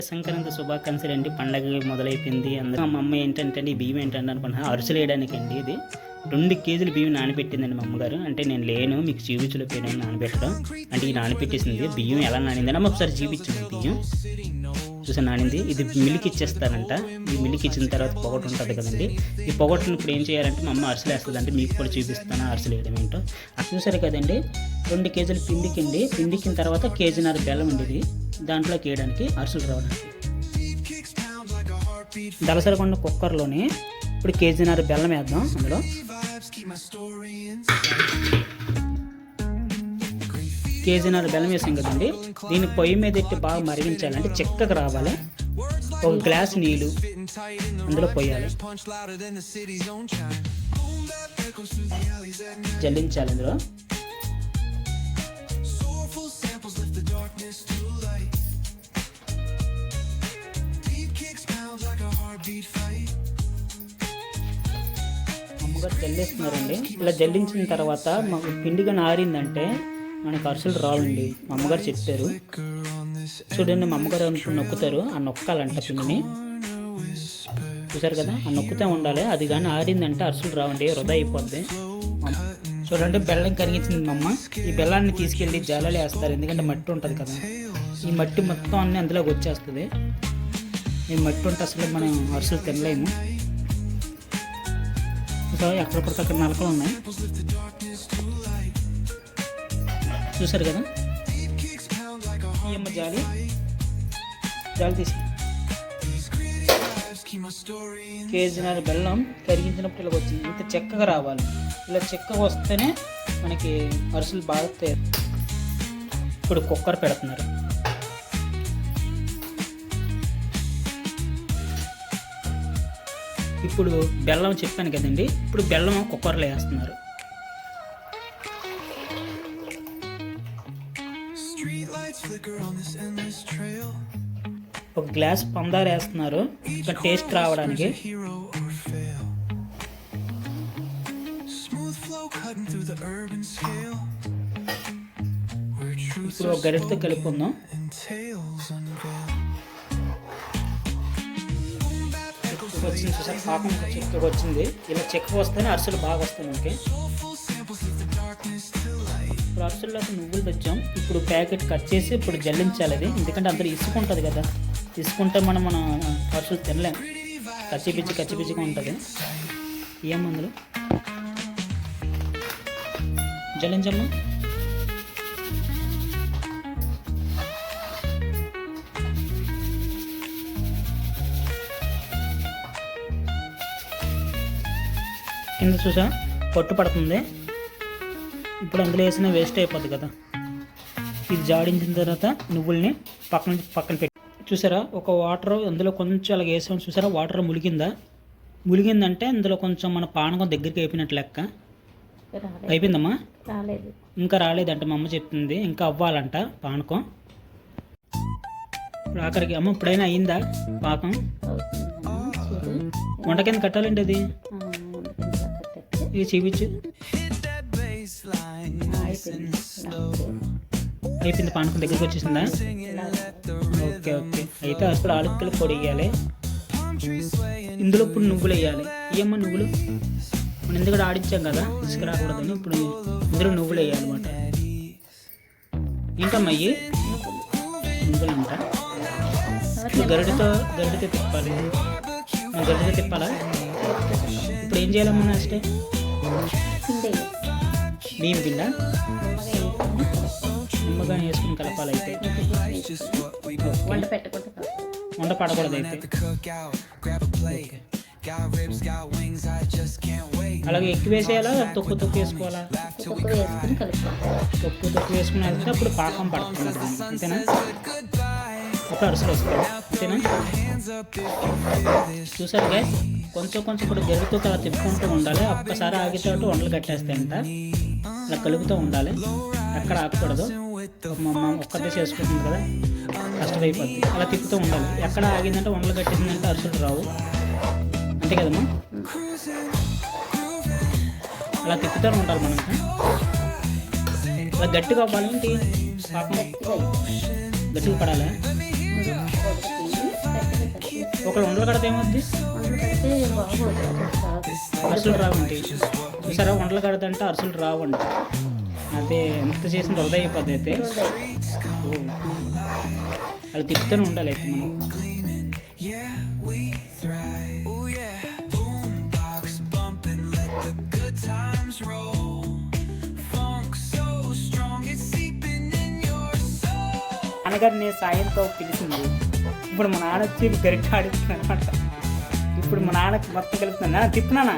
సంక్రాంతి శుభాకాంక్షలు అండి. పండగ మొదలైపోయింది. అందరూ మా అమ్మ ఏంటంటే ఈ బియ్యం ఏంటంటే అనుకున్నా అరుసులు వేయడానికి అండి. ఇది 2 కేజీలు బియ్యం నానబెట్టిందండి మా అమ్మగారు. అంటే నేను లేను, మీకు చూపించలేకపోయాను నానబెట్టడం. అంటే ఈ నానబెట్టేసింది బియ్యం ఎలా నానిందని అమ్మ ఒకసారి చూపించింది. బియ్యం చూసా నానింది. ఇది మిల్క్ ఇచ్చేస్తానంట. ఈ మిల్క్ ఇచ్చిన తర్వాత పొగటు ఉంటుంది కదండి. ఈ పొగట్టును ఇప్పుడు ఏం చేయాలంటే మా అమ్మ అరుసులు వేస్తుంది. అంటే మీకు కూడా చూపిస్తాను అరుసులు వేయడం ఏంటో. చూసారు కదండి, 2 కేజీలు పిండికండి. పిండికిన తర్వాత కేజీన్నర బెల్లం ఉండేది దాంట్లోకి వేయడానికి అరుసులు రావడానికి. దలసరకొండ కుక్కర్లోనే ఇప్పుడు కేజీన్నర బెల్లం వేద్దాం. అందులో కేజీన్నర బెల్లం వేసాం కదండి. దీన్ని పొయ్యి మీద ఎట్టి బాగా మరిగించాలంటే చిక్కగా రావాలి. 1 గ్లాస్ నీళ్ళు అందులో పోయాలి, జల్లించాలి. ఇందులో అమ్మగారు జల్లిస్తున్నారండి. ఇలా జల్లించిన తర్వాత మాకు పిండిగా నారిందంటే మనకు అరుసులు రావండి. మా అమ్మగారు చెప్పారు. చూడండి, మా అమ్మగారు అనుకుని నొక్కుతారు. ఆ నొక్కాలంట పిండిని. చూసారు కదా, ఆ నొక్కుతూ ఉండాలి. అది కానీ ఆరిందంటే అరుసులు రావండి, వృధా అయిపోద్ది. చూడండి, బెల్లం కరిగించింది మా అమ్మ. ఈ బెల్లాన్ని తీసుకెళ్ళి జాలలో వేస్తారు, ఎందుకంటే మట్టి ఉంటుంది కదా. ఈ మట్టి మొత్తం అన్నీ అందులోకి వచ్చేస్తుంది. ఈ మట్టి ఉంటే అసలు మనం అరుసులు తినలేము. ఎక్కడికక్కడ నలకలు ఉన్నాయి. చూసారు కదా, ఈ అమ్మ జాలి తీసి కేజీన్నర బెల్లం కరిగించినప్పుడు ఇలా వచ్చింది. ఇంత చెక్కగా రావాలి. ఇలా చెక్కగా వస్తేనే మనకి అరుసులు బాగా ఇప్పుడు కుక్కర్ పెడుతున్నారు. ఇప్పుడు బెల్లం చెప్పాను కదండి, ఇప్పుడు బెల్లం కుక్కర్లో వేస్తున్నారు. ఒక గ్లాస్ పందారు వేస్తున్నారు, ఇంకా టేస్ట్ రావడానికి. ఇప్పుడు ఒక గరిటతో కలుపుకుందాం. వచ్చింది చూసారు, పాకం చెక్కగా వచ్చింది. ఇలా చెక్క వస్తేనే అరుసులు బాగా వస్తాయి మనకి. ఇప్పుడు అరుసుల్లోకి నువ్వులు తెచ్చాం. ఇప్పుడు ప్యాకెట్ కట్ చేసి ఇప్పుడు జల్లించాలి అది. ఎందుకంటే అందరూ ఇసుకుంటుంది కదా, తీసుకుంటే మనం అరుసులు తినలేం. కచ్చిపిచ్చిగా ఉంటుంది. ఏం అందులో జల్లించమ్మా. కింద చూసా పొట్టు పడుతుంది. ఇప్పుడు అందులో వేసిన వేస్ట్ అయిపోద్ది కదా. ఇది జాడించిన తర్వాత నువ్వుల్ని పక్కన పెట్టి చూసారా, ఒక వాటర్ అందులో కొంచెం అలాగ వేసాం. చూసారా, వాటర్ ములిగిందంటే అందులో కొంచెం మన పానకం దగ్గరికి అయిపోయినట్టు లెక్క. అయిపోయిందమ్మా? ఇంకా రాలేదంట, మా అమ్మ చెప్తుంది. ఇంకా అవ్వాలంట పానకం. ఇప్పుడు ఆఖరికి అమ్మ ఇప్పుడైనా అయిందా పాకం? వంట కింద కట్టాలండి అది. ఇది చూపించు. అయిపోయింది, పానకం దగ్గరికి వచ్చేసిందా? ఓకే. అయితే అసలు ఆలుక్కలు పొడి వేయాలి. ఇందులో ఇప్పుడు నువ్వులు వేయాలి. ఏమన్నా నువ్వులు మనం ఎందుకంటే ఆడించాం కదా, ఇసుక రాకూడదని. ఇప్పుడు ఇందులో నువ్వులు వేయాలి అనమాట. ఏంటమ్మా అయ్యి నువ్వులు అంట. ఇప్పుడు గరిటతో తిప్పాలి. గరిటతో తిప్పాలా? ఇప్పుడు ఏం చేయాలమ్మా నెక్స్ట్? బియ్యం పిండ నిమ్మకాయ వేసుకుని కలపాలి. అయితే వంట పడకూడదు. అయితే అలాగే ఎక్కువ వేసేయాలా, తొక్కు వేసుకోవాలా? తొక్కు వేసుకుని వెళ్తే అప్పుడు పాకం పడుతుంది. అంతేనా? అప్పుడు అరుసులు వేసుకోవాలి. అంతేనా? చూసారు గైస్, కొంచెం ఇప్పుడు గరితో అలా తిప్పుకుంటూ ఉండాలి. ఒక్కసారి ఆగితే వంటలు కట్టేస్తాయంట. అలా కలుపుతూ ఉండాలి, ఎక్కడ ఆగకూడదు. మా అమ్మ ఒక్కటే చేసుకుంటుంది కదా, కష్టమైపోద్ది. అలా తిప్పుతూ ఉండాలి. ఎక్కడ ఆగిందంటే వంటలు కట్టేసిందంటే అరుసులు రావు. అంతే కదమ్మా? అలా తిప్పుతూ ఉండాలి మనం. అలా గట్టిగా అవ్వాలి. ఏంటి పాపం గట్టిగా పడాలా? ఒకళ్ళు ఉండలు కడితే ఏమవుద్ది? అరుసులు రావండి. చూసారా, వంటలు కడతంటే అరుసులు రావండి. అదే ఎంత చేసిన వృధా అయిపోద్ది. అయితే అది తిప్పుతూనే ఉండాలి అయితే మనం. నాన్నగారిని సాయంతో పిలిచింది. ఇప్పుడు మా నాన్న వచ్చి గరిట ఆడిస్తున్నాను అనమాట. ఇప్పుడు మా నాన్నకి మొత్తం కలుపుతున్నాను. తిప్పునానా,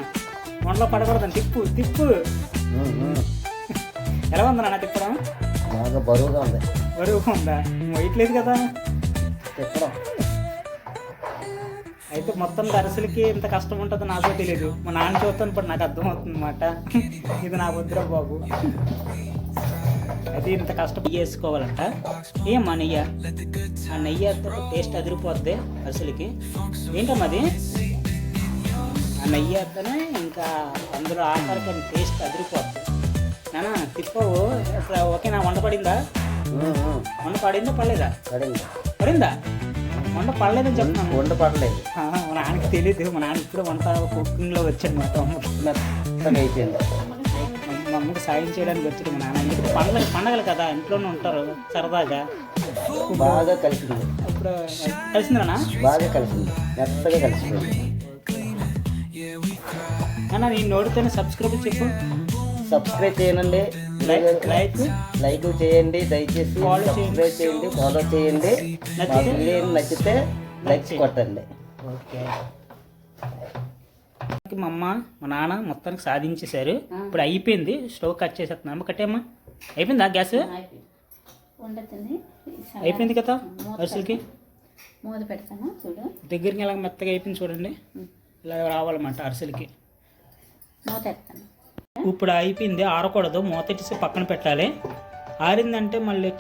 వంటలో పడకూడదని. తిప్పు తిప్పు. ఎలా ఉంది నాన్న తిప్పడం? బాగా బరువుగా ఉంది. బరువుగా ఉందా? వేయట్లేదు కదా తిప్పడం. అయితే మొత్తం అరిసెలకి ఇంత కష్టం ఉంటుందో నాకో తెలియదు. మా నాన్న చూస్తాను ఇప్పుడు నాకు అర్థమవుతుంది అనమాట. ఇది నా వద్దురా బాబు. అది ఇంత కష్టం చేసుకోవాలంట. ఏమ్మా నెయ్య? ఆ నెయ్యి టేస్ట్ అదిరిపోద్ది అరిసెలకి. ఏంటమ్మా అది? ఆ నెయ్యి అత్తనే ఇంకా అందులో ఆఖరికి టేస్ట్ అదిరిపోద్ది. నానా తిప్పవు. ఓకేనా? వంట పడిందా? వంట పడిందా పడలేదా? పడిందా? వంట పడలేదని చెప్తున్నాను. వంట పడలేదు. మా నాన్నకి తెలియదు. మా నాన్న ఇప్పుడు వంట కుకింగ్లో వచ్చాడు. మా అయిపోయింది. మా అమ్మకి సాయం చేయడానికి వచ్చాడు మా నాన్న. ఇప్పుడు పండగలు కదా, ఇంట్లోనే ఉంటారు సరదాగా. బాగా కలిసింది. ఇప్పుడు కలిసిందా? బాగా కలిసింది, మెత్తగా కలిసిపోయింది. అన్న నీ నోటితోనే సబ్స్క్రైబ్ చెప్పు. సబ్స్క్రైబ్ చేయండి, లైక్ చేయండి, దయచేసి సబ్స్క్రైబ్ చేయండి, ఫాలో చేయండి. నచ్చితే లైక్ కొట్టండి. ఓకే. మా అమ్మ మా నాన్న మొత్తానికి సాధించేశారు. ఇప్పుడు అయిపోయింది. స్టవ్ కట్ చేసేస్తున్నాము. కట్టేమ్మా. అయిపోయిందా గ్యాస్? అయిపోయింది కదా అరిసెలకి. మూత పెడతాను చూడు. దగ్గరికి ఇలా మెత్తగా అయిపోయింది చూడండి. ఇలా రావాలన్నమాట అరిసెలకి. మూత పెడతాను. ఇప్పుడు అయిపోయింది. ఆరకూడదు, మూతెట్టేసి పక్కన పెట్టాలి. ఆరిందంటే మళ్ళీ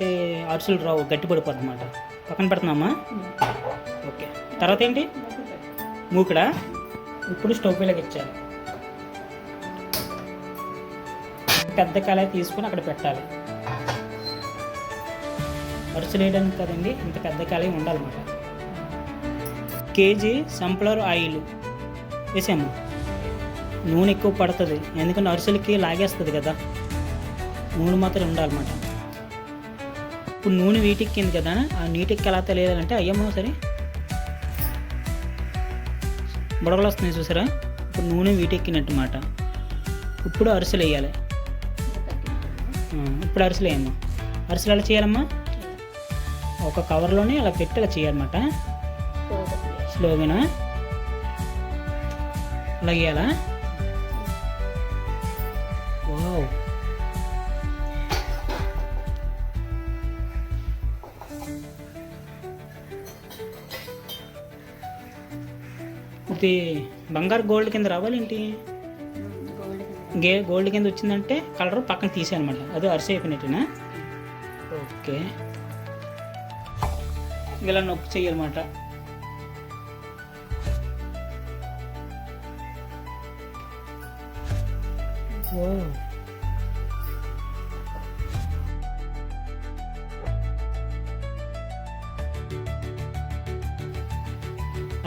అరిసెలు రావు, గట్టి పడిపోతుంది అన్నమాట. పక్కన పెడుతున్నామా? ఓకే. తర్వాత ఏంటి? మూకుడా. ఇప్పుడు స్టవ్ పైకి ఇచ్చాలి. పెద్ద కళాయి తీసుకొని అక్కడ పెట్టాలి. అరిసెలు వేయడానికి కదండి ఇంత పెద్ద కళాయి ఉండాలన్నమాట. కేజీ సన్ఫ్లవర్ ఆయిల్ వేసాము. నూనె ఎక్కువ పడుతుంది ఎందుకంటే అరిసెలకి లాగేస్తుంది కదా, నూనె మాత్రం ఉండాలన్నమాట. ఇప్పుడు నూనె వీటెక్కింది కదా, ఆ నీటికి ఎలా తెలియాలంటే అయ్యమ్మో సరే బుడగలు వస్తున్నాయి చూసారా. ఇప్పుడు నూనె వీటెక్కినట్టు మాట. ఇప్పుడు అరిసెలు వేయాలి. ఇప్పుడు అరిసెలు వేయమ్మా. అరిసెలు ఎలా చేయాలమ్మా? ఒక కవర్లోనే అలా పెట్టి అలా చేయాలన్నమాట. స్లోగా అలా వేయాలా? వావ్. ఇది బంగారు గోల్డ్ కింద రావాలేంటి? గోల్డ్ కింద వచ్చిందంటే కలర్ పక్కన తీసేయనమాట. అది అరిసె అయిపోయినట్టేనా? ఓకే. ఇలా నొక్కి చెయ్యాలన్నమాట. ఓ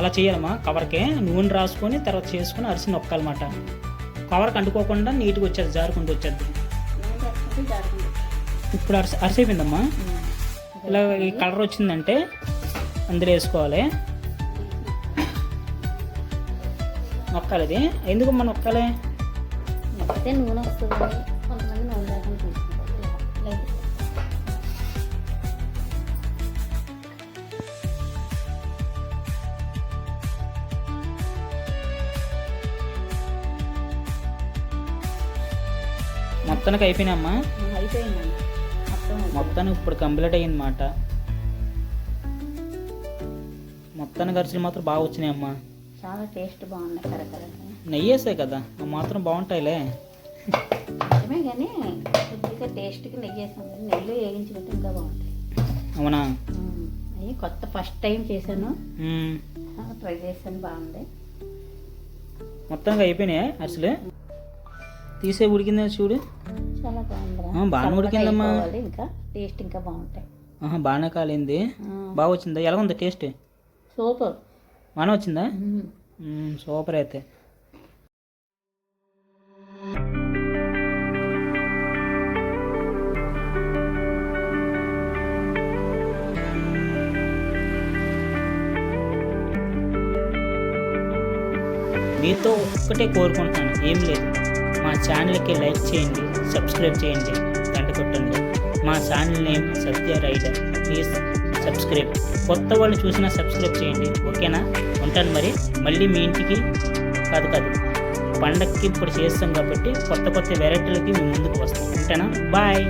అలా చేయాలమ్మా. కవర్కే నూనె రాసుకొని తర్వాత చేసుకొని అరిసి నొక్కాలన్నమాట. కవర్కి అంటుకోకుండా నీట్గా వచ్చేది, జారుకుంటూ వచ్చేది. ఇప్పుడు అరిసి అయిపోయిందమ్మా. ఇలా ఈ కలర్ వచ్చిందంటే అందులో వేసుకోవాలి. నొక్కాలి. అది ఎందుకమ్మా నొక్కాలి? నూనె వస్తుంది. కొంతమంది నూనె లేకుండా తీసుకుంటారు. మొత్తానికి అయిపోయినామ్మా. అయిపోయిందండి మొత్తానికి ఇప్పుడు కంప్లీట్ అయ్యిందన్నమాట. మొత్తానికి అరిసెలు మాత్రం బాగా వచ్చినాయమ్మా. చాలా టేస్ట్ బాగున్నాయి. కరకర నెయ్యి వేసాయి కదా మాత్రం బాగుంటాయిలే. నిజమే కానీ కొద్దిగా టేస్ట్కి నెయ్యి వేసాం. నెయ్యిలో వేయించుకుంటే ఇంకా బాగుంటాయి. అవునా? అవి కొత్త ఫస్ట్ టైం చేశాను, ట్రై చేశాను, బాగుంది. మొత్తానికి అయిపోయినాయా అరిసెలు? తీసే ఉడికిందా చూడు. చాలా బాగుంది. బాగానే ఉడికిందమ్మా. ఇంకా టేస్ట్ ఇంకా బాగుంటాయి. బాగానే కాలింది. బాగా వచ్చిందా? ఎలా ఉంది టేస్ట్? సూపర్. వాన వచ్చిందా? సూపర్ అయితే. మీతో ఒక్కటే కోరుకుంటున్నాను, ఏం లేదు, మా ఛానల్కి లైక్ చేయండి, సబ్స్క్రైబ్ చేయండి, గంట కొట్టండి. మా channel name Satya rider. Please subscribe. కొత్త వాళ్ళు చూసినా సబ్స్క్రైబ్ చేయండి, ఓకేనా? ఉంటాను మరి. మళ్ళీ మీ ఇంటికి కాదు పండగకి ఇప్పుడు చేస్తాం కాబట్టి కొత్త వెరైటీలకి మీ ముందుకు వస్తాం. ఉంటానా? బాయ్.